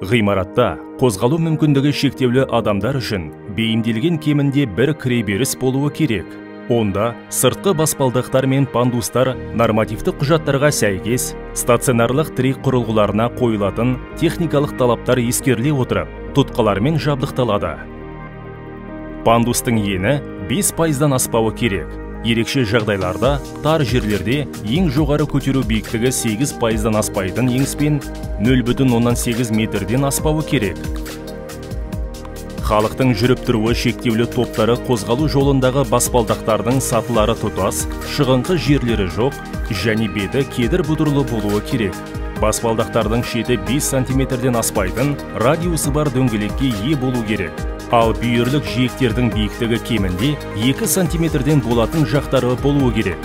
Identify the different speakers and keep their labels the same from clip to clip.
Speaker 1: Ғимаратта қозғалу мүмкіндігі шектеулі адамдар үшін бейімделген кемінде бір кіреберіс болуы керек. Онда сыртқы баспалдақтар мен пандустар нормативті құжаттарға сәйкес стационарлық тірек құрылғыларына қойылатын техникалық талаптар ескеріле отырып, тұтқалармен жабдықталады. Пандустың ені 5%-дан аспауы керек. Ерекше жағдайларда тар жерлерде ең жоғары көтеру биіктігі 8%-дан аспайтын еңіспен 0,8 метрден аспауы керек. Халықтың жүріп тұруы шектеулі топтары қозғалу жолындағы баспалдақтардың сатылары тұтас, шығыңқы жерлері жоқ және беті кедір бұдырлы болуы керек. Баспалдақтардың шеті 5 сантиметрден аспайтын радиусы бар дөңгелекке ие болу керек. Ал бүйірлік жиектердің биіктігі кемінде 2 сантиметрден болатын жақтары болуы керек.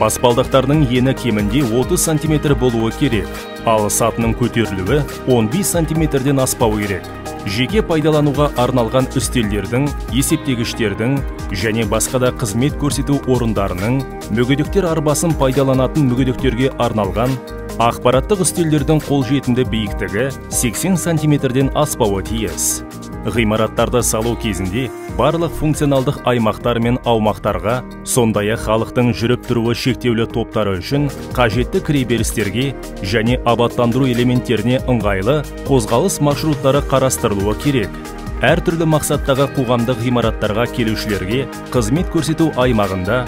Speaker 1: Баспалдақтардың ені кемінде 30 сантиметр болуы керек. Ал сатының көтерілуі 15 сантиметрден аспауы керек. Жеке пайдалануға арналған үстелдердің, есептегіштердің және басқа да қызмет көрсету орындарының, мүгедектер арбасын пайдаланатын мүгедектерге арналған ақпараттық үстелдердің қолжетімді биіктігі 80 сантиметрден аспауы тиіс. Ғимараттарды салу кезінде барлық функционалдық аймақтар мен аумақтарға, сондай-ақ халықтың жүріп тұруы шектеулі топтары үшін қажетті кіреберістерге және абаттандыру элементтеріне ыңғайлы қозғалыс маршруттары қарастырылуы керек. Әртүрлі мақсаттағы қоғамдық ғимараттарға келушілерге қызмет көрсету аймағында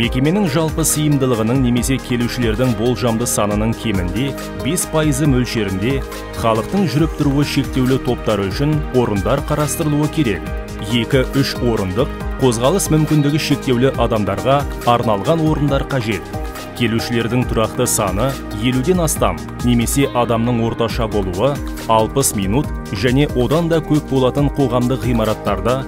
Speaker 1: мекеменің жалпы сыйымдылығының немесе келушілердің болжамды санының кемінде 5% мөлшерінде халықтың жүріп тұруы шектеулі топтары үшін орындар қарастырылуы керек. 2-3 орындық қозғалыс мүмкіндігі шектеулі адамдарға арналған орындар қажет. Келушілердің тұрақты саны 50-ден астам, немесе адамның орташа болуы 60 минут және одан да көп болатын қоғамдық ғимараттарда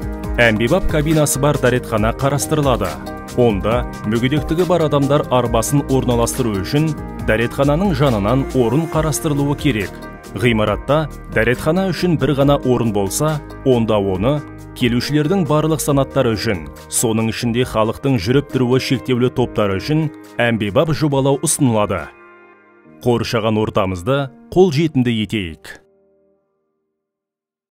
Speaker 1: әмбебап кабинасы бар дәретхана қарастырылады. Онда мүгедектігі бар адамдар арбасын орналастыру үшін дәретхананың жанынан орын қарастырылуы керек. Ғимаратта дәретхана үшін бір ғана орын болса, онда оны келушілердің барлық санаттары үшін, соның ішінде халықтың жүріп тұруы шектеулі топтары үшін әмбебап жобалау ұсынылады. Қоршаған ортамызды қолжетімді етейік.